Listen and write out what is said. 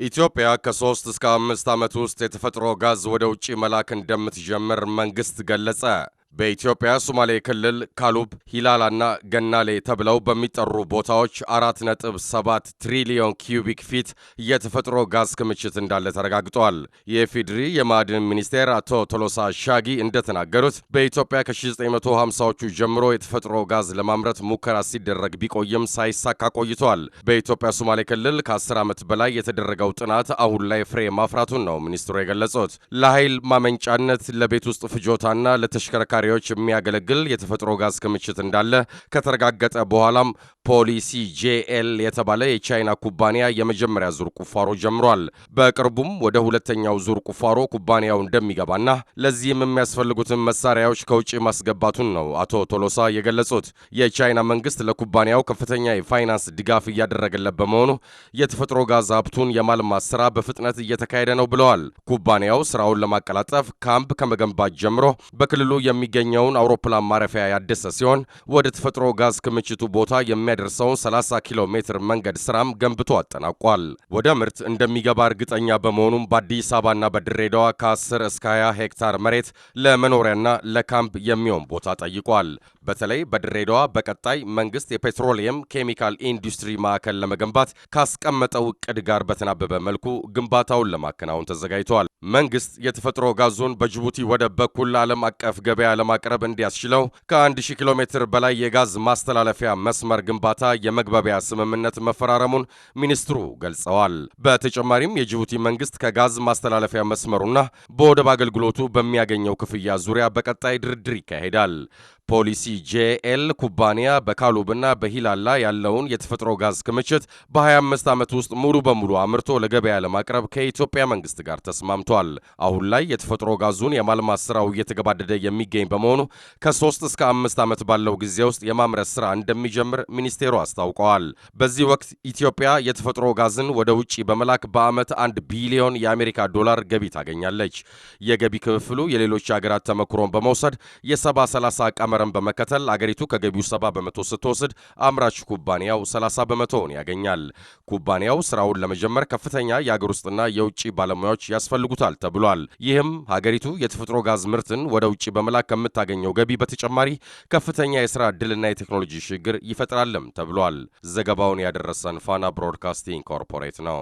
ኢትዮጵያ ከ3 እስከ 5 ዓመት ውስጥ የተፈጥሮ ጋዝ ወደ ውጪ መላክ እንደምትጀምር መንግስት ገለጸ። በኢትዮጵያ ሶማሌ ክልል ካሉብ፣ ሂላላና ገናሌ ተብለው በሚጠሩ ቦታዎች 4.7 ትሪሊዮን ኪዩቢክ ፊት የተፈጥሮ ጋዝ ክምችት እንዳለ ተረጋግጧል። የኢፌዴሪ የማዕድን ሚኒስቴር አቶ ቶሎሳ ሻጊ እንደተናገሩት በኢትዮጵያ ከ1950ዎቹ ጀምሮ የተፈጥሮ ጋዝ ለማምረት ሙከራ ሲደረግ ቢቆይም ሳይሳካ ቆይቷል። በኢትዮጵያ ሶማሌ ክልል ከ10 ዓመት በላይ የተደረገው ጥናት አሁን ላይ ፍሬ ማፍራቱን ነው ሚኒስትሩ የገለጹት። ለኃይል ማመንጫነት፣ ለቤት ውስጥ ፍጆታና ለተሽከርካሪ የሚያገለግል የተፈጥሮ ጋዝ ክምችት እንዳለ ከተረጋገጠ በኋላም ፖሊሲ ጄኤል የተባለ የቻይና ኩባንያ የመጀመሪያ ዙር ቁፋሮ ጀምሯል። በቅርቡም ወደ ሁለተኛው ዙር ቁፋሮ ኩባንያው እንደሚገባና ለዚህም የሚያስፈልጉትን መሳሪያዎች ከውጭ ማስገባቱን ነው አቶ ቶሎሳ የገለጹት። የቻይና መንግስት ለኩባንያው ከፍተኛ የፋይናንስ ድጋፍ እያደረገለት በመሆኑ የተፈጥሮ ጋዝ ሀብቱን የማልማት ስራ በፍጥነት እየተካሄደ ነው ብለዋል። ኩባንያው ስራውን ለማቀላጠፍ ካምፕ ከመገንባት ጀምሮ በክልሉ የሚገኘውን አውሮፕላን ማረፊያ ያደሰ ሲሆን ወደ ተፈጥሮ ጋዝ ክምችቱ ቦታ የሚያደርሰውን 30 ኪሎ ሜትር መንገድ ስራም ገንብቶ አጠናቋል። ወደ ምርት እንደሚገባ እርግጠኛ በመሆኑም በአዲስ አበባና በድሬዳዋ ከ10 እስከ 20 ሄክታር መሬት ለመኖሪያና ለካምፕ የሚሆን ቦታ ጠይቋል። በተለይ በድሬዳዋ በቀጣይ መንግስት የፔትሮሊየም ኬሚካል ኢንዱስትሪ ማዕከል ለመገንባት ካስቀመጠው እቅድ ጋር በተናበበ መልኩ ግንባታውን ለማከናወን ተዘጋጅቷል። መንግስት የተፈጥሮ ጋዙን በጅቡቲ ወደብ በኩል ለዓለም አቀፍ ገበያ ለማቅረብ እንዲያስችለው ከ1000 ኪሎ ሜትር በላይ የጋዝ ማስተላለፊያ መስመር ግንባታ የመግባቢያ ስምምነት መፈራረሙን ሚኒስትሩ ገልጸዋል። በተጨማሪም የጅቡቲ መንግስት ከጋዝ ማስተላለፊያ መስመሩና በወደብ አገልግሎቱ በሚያገኘው ክፍያ ዙሪያ በቀጣይ ድርድር ይካሄዳል። ፖሊሲ ጄኤል ኩባንያ በካሉብና በሂላላ ያለውን የተፈጥሮ ጋዝ ክምችት በ25 ዓመት ውስጥ ሙሉ በሙሉ አምርቶ ለገበያ ለማቅረብ ከኢትዮጵያ መንግስት ጋር ተስማምቷል። አሁን ላይ የተፈጥሮ ጋዙን የማልማት ስራው እየተገባደደ የሚገኝ በመሆኑ ከ3 እስከ 5 ዓመት ባለው ጊዜ ውስጥ የማምረት ስራ እንደሚጀምር ሚኒስቴሩ አስታውቀዋል። በዚህ ወቅት ኢትዮጵያ የተፈጥሮ ጋዝን ወደ ውጭ በመላክ በዓመት 1 ቢሊዮን የአሜሪካ ዶላር ገቢ ታገኛለች። የገቢ ክፍፍሉ የሌሎች ሀገራት ተመክሮን በመውሰድ የ70-30 ቀመረን በመከተል አገሪቱ ከገቢው 70 በመቶ ስትወስድ አምራች ኩባንያው 30 በመቶውን ያገኛል። ኩባንያው ስራውን ለመጀመር ከፍተኛ የአገር ውስጥና የውጭ ባለሙያዎች ያስፈልጉታል ተብሏል። ይህም ሀገሪቱ የተፈጥሮ ጋዝ ምርትን ወደ ውጭ በመላክ ከምታገኘው ገቢ በተጨማሪ ከፍተኛ የሥራ ዕድልና የቴክኖሎጂ ሽግግር ይፈጥራልም ተብሏል። ዘገባውን ያደረሰን ፋና ብሮድካስቲንግ ኮርፖሬት ነው።